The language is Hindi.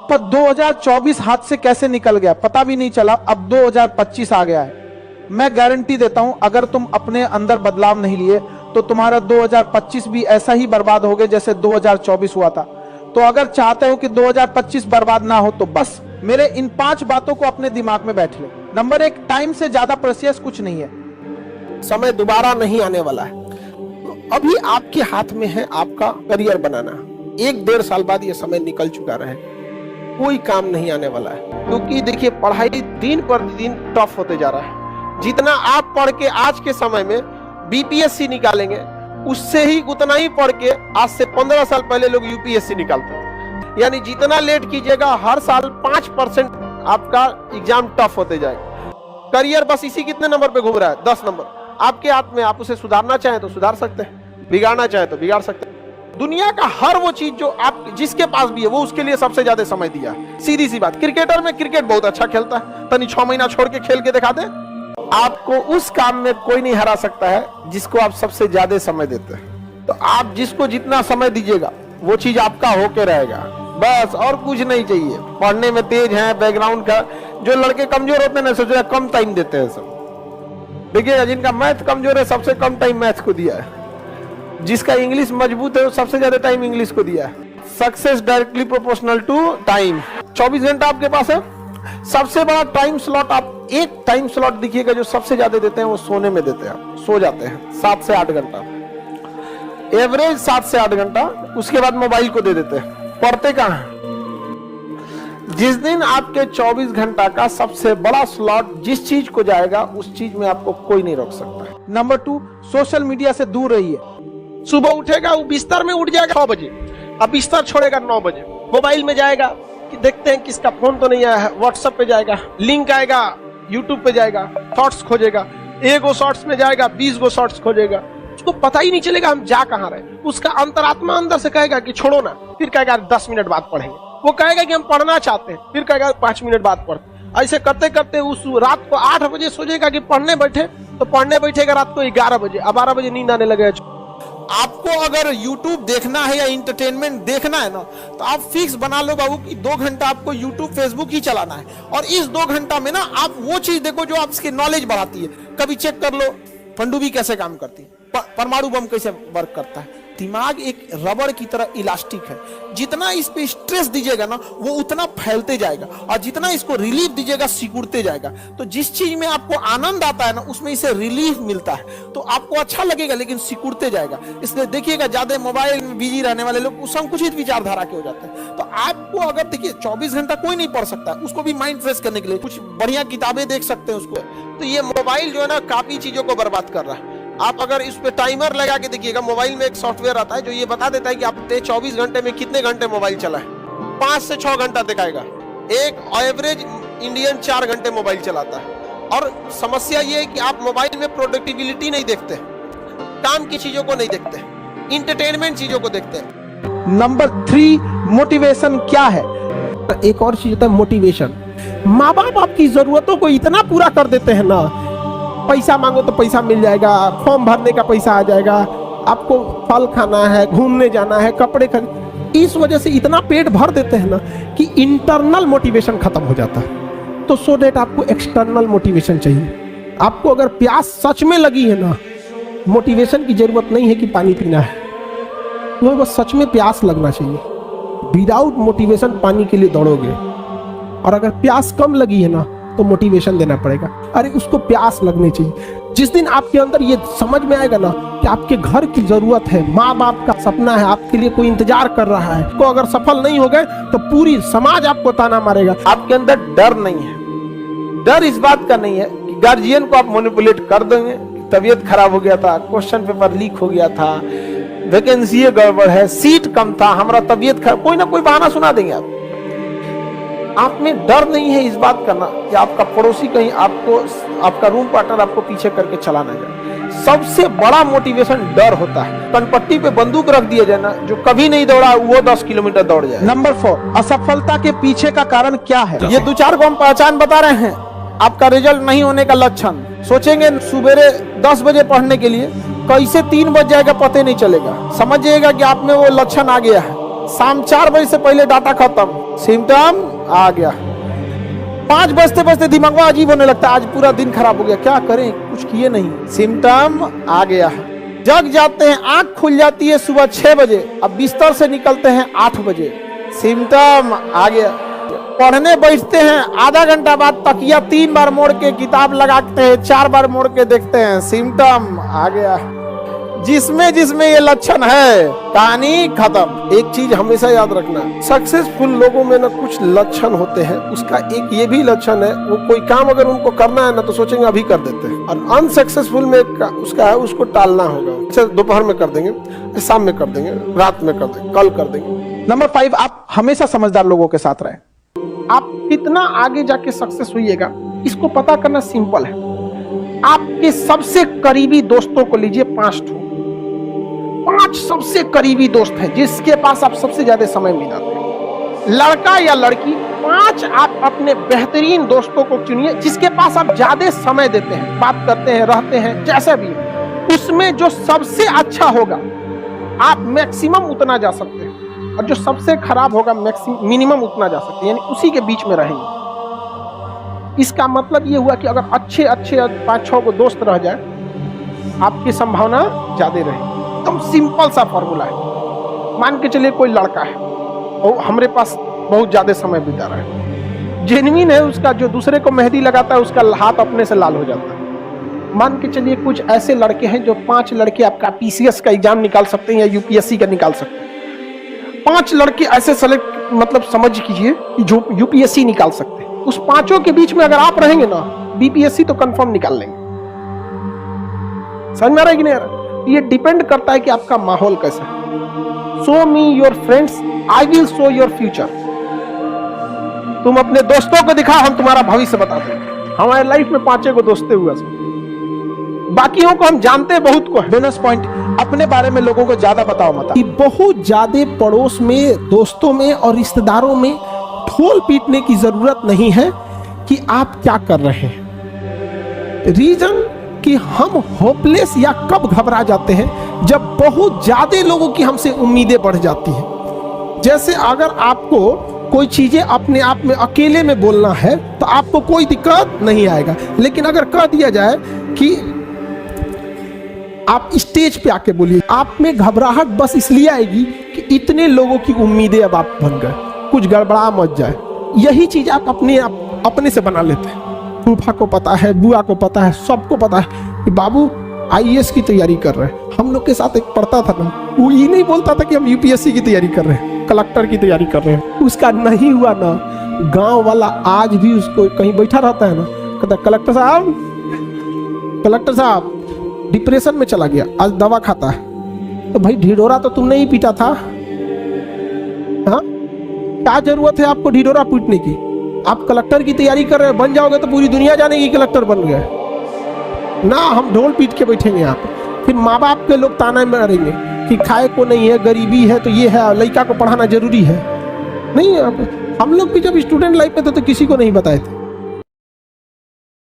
पर 2024 हाथ से कैसे निकल गया पता भी नहीं चला। अब 2025 आ गया है। मैं गारंटी देता हूं अगर तुम अपने अंदर बदलाव नहीं लिए तो तुम्हारा 2025 भी ऐसा ही बर्बाद हो गया जैसे 2024 हुआ था। तो अगर चाहते हो कि 2025 बर्बाद ना हो तो बस मेरे इन 5 बातों को अपने दिमाग में बैठ ले। नंबर 1, टाइम से ज्यादा प्रेशियस कुछ नहीं है। समय दोबारा नहीं आने वाला है। तो अभी आपके हाथ में है आपका करियर बनाना। 1-1.5 साल बाद ये समय निकल चुका रहे, कोई काम नहीं आने वाला है। क्योंकि देखिए पढ़ाई दिन पर दिन टफ होते जा रहा है। जितना आप पढ़ के आज के समय में बीपीएससी निकालेंगे उससे ही उतना ही पढ़ के आज से 15 साल पहले लोग यूपीएससी निकालते थे। यानी जितना लेट कीजिएगा हर साल 5% आपका एग्जाम टफ होते जाएगा। करियर बस इसी कितने नंबर पे घूम रहा है? 10 नंबर। आपके हाथ में, आप उसे सुधारना चाहें तो सुधार सकते हैं, बिगाड़ना चाहें तो बिगाड़ सकते हैं। दुनिया का हर वो चीज जो आप जिसके पास भी है वो उसके लिए सबसे ज्यादा समय दिया है। सीधी सी बात, क्रिकेटर में क्रिकेट बहुत अच्छा खेलता है, तनी 6 महीना छोड़ के खेल के दिखा दे। आपको उस काम में कोई नहीं हरा सकता है जिसको आप सबसे ज्यादा समय देते हैं। तो आप जिसको जितना समय दीजिएगा वो चीज आपका होके रहेगा, बस और कुछ नहीं चाहिए। पढ़ने में तेज है, बैकग्राउंड का, जो लड़के कमजोर होते हैं ना सोच रहे कम टाइम देते हैं सब। देखिए जिनका मैथ कमजोर है सबसे कम टाइम मैथ को दिया है, जिसका इंग्लिश मजबूत है वो सबसे ज्यादा टाइम इंग्लिश को दिया है। Success directly proportional to time. 24 घंटा आपके पास है। सबसे बड़ा टाइम स्लॉट, आप एक टाइम स्लॉट दिखिएगा जो सबसे ज्यादा देते हैं वो सोने में देते हैं। सो जाते हैं 7 से 8 घंटा, एवरेज 7 से 8 घंटा। उसके बाद मोबाइल को दे देते हैं। पढ़ते कहां? जिस दिन आपके 24 घंटा का सबसे बड़ा स्लॉट जिस चीज को जाएगा उस चीज में आपको कोई नहीं रोक सकता है। नंबर 2, सोशल मीडिया से दूर रहिए। सुबह उठेगा वो बिस्तर में उठ जाएगा 6 बजे, अब बिस्तर छोड़ेगा 9 बजे, मोबाइल में जाएगा कि देखते हैं किसका फोन तो नहीं आया है, व्हाट्सएप पे जाएगा, लिंक आएगा, यूट्यूब पे जाएगा, थॉट्स खोजेगा, 1 गो शॉर्ट्स में जाएगा, 20 गो शॉर्ट्स खोजेगा। उसको पता ही नहीं चलेगा हम जा कहां रहे। उसका अंतरात्मा अंदर से कहेगा कि छोड़ो ना, फिर कहेगा 10 मिनट बाद पढ़ेंगे। वो कहेगा कि हम पढ़ना चाहते हैं, फिर कहेगा 5 मिनट बाद पढ़ते। ऐसे करते करते उस रात को 8 बजे सोचेगा कि पढ़ने बैठे, तो पढ़ने बैठेगा रात को 11 बजे, अब 12 बजे नींद आने लगेगा। आपको अगर YouTube देखना है या इंटरटेनमेंट देखना है ना तो आप फिक्स बना लो बाबू कि 2 घंटा आपको YouTube Facebook ही चलाना है। और इस 2 घंटा में ना आप वो चीज देखो जो आपकी नॉलेज बढ़ाती है। कभी चेक कर लो पनडुब्बी कैसे काम करती है, परमाणु बम कैसे वर्क करता है। दिमाग एक रबड़ की तरह इलास्टिक है, जितना इस पे स्ट्रेस दीजिएगा ना वो उतना फैलते जाएगा, और जितना इसको रिलीफ दीजिएगा सिकुड़ते जाएगा। तो जिस चीज में आपको आनंद आता है ना उसमें इसे रिलीफ मिलता है, तो आपको अच्छा लगेगा लेकिन सिकुड़ते जाएगा। इसलिए देखिएगा ज्यादा मोबाइल में बिजी रहने वाले लोग संकुचित विचारधारा के हो जाते हैं। तो आपको अगर देखिए 24 घंटा कोई नहीं पढ़ सकता, उसको भी माइंड फ्रेश करने के लिए कुछ बढ़िया किताबें देख सकते हैं उसको। तो ये मोबाइल जो है ना काफी चीजों को बर्बाद कर रहा है। आप अगर इस पे टाइमर लगा के देखिएगा, मोबाइल में एक सॉफ्टवेयर आता है जो ये बता देता है कि आपने 24 घंटे में कितने घंटे मोबाइल चला है। 5 से 6 घंटा दिखाएगा। एक एवरेज इंडियन 4 घंटे मोबाइल चलाता है। और समस्या ये है कि आप मोबाइल में प्रोडक्टिविटी नहीं देखते, काम की चीजों को नहीं देखते, इंटरटेनमेंट चीजों को देखते हैं। नंबर 3, मोटिवेशन क्या है? एक और चीज होता है मोटिवेशन। माँ बाप आपकी जरूरतों को इतना पूरा कर देते हैं ना, पैसा मांगो तो पैसा मिल जाएगा, फॉर्म भरने का पैसा आ जाएगा, आपको फल खाना है, घूमने जाना है, कपड़े खरीद, इस वजह से इतना पेट भर देते हैं ना कि इंटरनल मोटिवेशन खत्म हो जाता है। तो सो दैट आपको एक्सटर्नल मोटिवेशन चाहिए। आपको अगर प्यास सच में लगी है ना, मोटिवेशन की जरूरत नहीं है कि पानी पीना है, तो बस सच में प्यास लगना चाहिए। विदाउट मोटिवेशन पानी के लिए दौड़ोगे, और अगर प्यास कम लगी है ना तो मोटिवेशन देना पड़ेगा। अरे उसको प्यास लगनी चाहिए। जिस दिन आपके अंदर ये समझ में आएगा ना कि आपके घर की जरूरत है, माँ बाप का सपना है, आपके लिए कोई इंतजार कर रहा है, तो अगर सफल नहीं हो गए तो पूरी समाज आपको ताना मारेगा। आपके अंदर डर नहीं है। डर इस बात का नहीं है कि गार्जियन को आप मैनिपुलेट कर देंगे, तबीयत खराब हो गया था, क्वेश्चन पेपर लीक हो गया था, वैकेंसी गड़बड़ है, सीट कम था, हमारा तबीयत खराब, कोई ना कोई बहाना सुना देंगे आप में डर नहीं है इस बात करना कि आपका पड़ोसी कहीं आपको, आपका रूम पार्टनर आपको पीछे करके चला ना जाए। सबसे बड़ा मोटिवेशन डर होता है। कनपट्टी पे बंदूक रख दिया जाए ना, जो कभी नहीं दौड़ा वो 10 किलोमीटर दौड़ जाए। नंबर 4, असफलता के पीछे का कारण क्या है? ये 2-4 को हम पहचान बता रहे हैं। आपका रिजल्ट नहीं होने का लक्षण, सोचेंगे सुबेरे 10 बजे पढ़ने के लिए, कैसे 3 बज जाएगा पता नहीं चलेगा, समझिएगा कि आप में वो लक्षण आ गया है। शाम 4 बजे से पहले डाटा खत्म, सिम्टम आ गया। 5 बजते बजते दिमाग अजीब होने लगता है, आज पूरा दिन खराब हो गया, क्या करें, कुछ किए नहीं, सिम्टम आ गया। जग जाते हैं, आंख खुल जाती है सुबह 6 बजे, अब बिस्तर से निकलते हैं 8 बजे, सिम्टम आ गया। पढ़ने बैठते हैं, आधा घंटा बाद तकिया 3 बार मोड़ के किताब लगाते हैं, 4 बार मोड़ के देखते हैं, सिम्टम आ गया। जिसमें ये लक्षण है, कहानी खत्म। एक चीज हमेशा याद रखना, सक्सेसफुल लोगों में ना कुछ लक्षण होते हैं, उसका एक ये भी लक्षण है, वो कोई काम अगर उनको करना है ना तो सोचेंगे अभी कर देते हैं, और अनसक्सेसफुल में उसका है उसको टालना होगा। अच्छा, दोपहर में कर देंगे, शाम में कर देंगे, रात में कर देंगे, कल कर देंगे। नंबर 5, आप हमेशा समझदार लोगों के साथ रहे। आप कितना आगे जाके सक्सेस होइएगा, इसको पता करना सिंपल है। आपके सबसे करीबी दोस्तों को लीजिए, 5 सबसे करीबी दोस्त हैं जिसके पास आप सबसे ज्यादा समय बिताते हैं, लड़का या लड़की। 5 आप अपने बेहतरीन दोस्तों को चुनिए जिसके पास आप ज्यादा समय देते हैं, बात करते हैं, रहते हैं, जैसा भी है। उसमें जो सबसे अच्छा होगा आप मैक्सिमम उतना जा सकते हैं, और जो सबसे खराब होगा मिनिमम उतना जा सकते हैं, यानी उसी के बीच में रहेंगे। इसका मतलब ये हुआ कि अगर अच्छे 5-6 को दोस्त रह जाए, आपकी संभावना ज्यादा रहेगी। एकदम सिंपल सा फॉर्मूला है। मान के चलिए कोई लड़का है और हमारे पास बहुत ज्यादा समय बिता रहा है, जेन्युइन है उसका, जो दूसरे को मेहंदी लगाता है उसका हाथ अपने से लाल हो जाता है। मान के चलिए कुछ ऐसे लड़के हैं जो 5 लड़के आपका पीसीएस का एग्जाम निकाल सकते हैं या यूपीएससी का निकाल सकते हैं। 5 लड़के ऐसे सेलेक्ट, मतलब समझ कीजिए जो यूपीएससी निकाल सकते हैं। उस 5 के बीच में अगर आप रहेंगे ना, बीपीएससी तो कंफर्म निकाल लेंगे। समझ में आ रहा है कि नहीं आ रहा? ये डिपेंड करता है कि आपका माहौल कैसा है। Show me your friends, I will show your future. तुम अपने दोस्तों को दिखा, हम तुम्हारा भविष्य बता देंगे। हमारे लाइफ में 5 को दोस्ते हुआ, बाकियों को हम जानते बहुत को है। बोनस पॉइंट, अपने बारे में लोगों को ज्यादा बताओ मत। कि बहुत ज्यादा पड़ोस में, दोस्तों में और रिश्तेदारों में ढोल पीटने की जरूरत नहीं है कि आप क्या कर रहे हैं। रीजन कि हम होपलेस या कब घबरा जाते हैं, जब बहुत ज्यादा लोगों की हमसे उम्मीदें बढ़ जाती हैं। जैसे अगर आपको कोई चीजें अपने आप में अकेले में बोलना है तो आपको कोई दिक्कत नहीं आएगा, लेकिन अगर कह दिया जाए कि आप स्टेज पे आके बोलिए, आप में घबराहट बस इसलिए आएगी कि इतने लोगों की उम्मीदें अब आप बन गए, कुछ गड़बड़ा मत जाए। यही चीज आप अपने से बना लेते हैं। फूफा को पता है, बुआ को पता है, सबको पता है कि बाबू आईएएस की तैयारी कर रहे हैं। हम लोग के साथ एक पढ़ता था ना, वो ये नहीं बोलता था कि हम यूपीएससी की तैयारी कर रहे हैं, कलेक्टर की तैयारी कर रहे हैं। उसका नहीं हुआ ना, गांव वाला आज भी उसको कहीं बैठा रहता है ना, कहता कलेक्टर साहब डिप्रेशन में चला गया, आज दवा खाता है। तो भाई ढिढोरा तो तुमने ही पीटा था, हाँ? क्या जरूरत है आपको ढिढोरा पीटने की? आप कलेक्टर की तैयारी कर रहे हैं, बन जाओगे तो पूरी दुनिया जानेगी कलेक्टर बन गए ना। हम ढोल पीट के बैठेंगे यहाँ पे, फिर माँ बाप के लोग ताना मारेंगे कि खाए को नहीं है, गरीबी है, तो ये है, लड़का को पढ़ाना जरूरी है। नहीं, हम लोग भी जब स्टूडेंट लाइफ में थे तो किसी को नहीं बताए थे।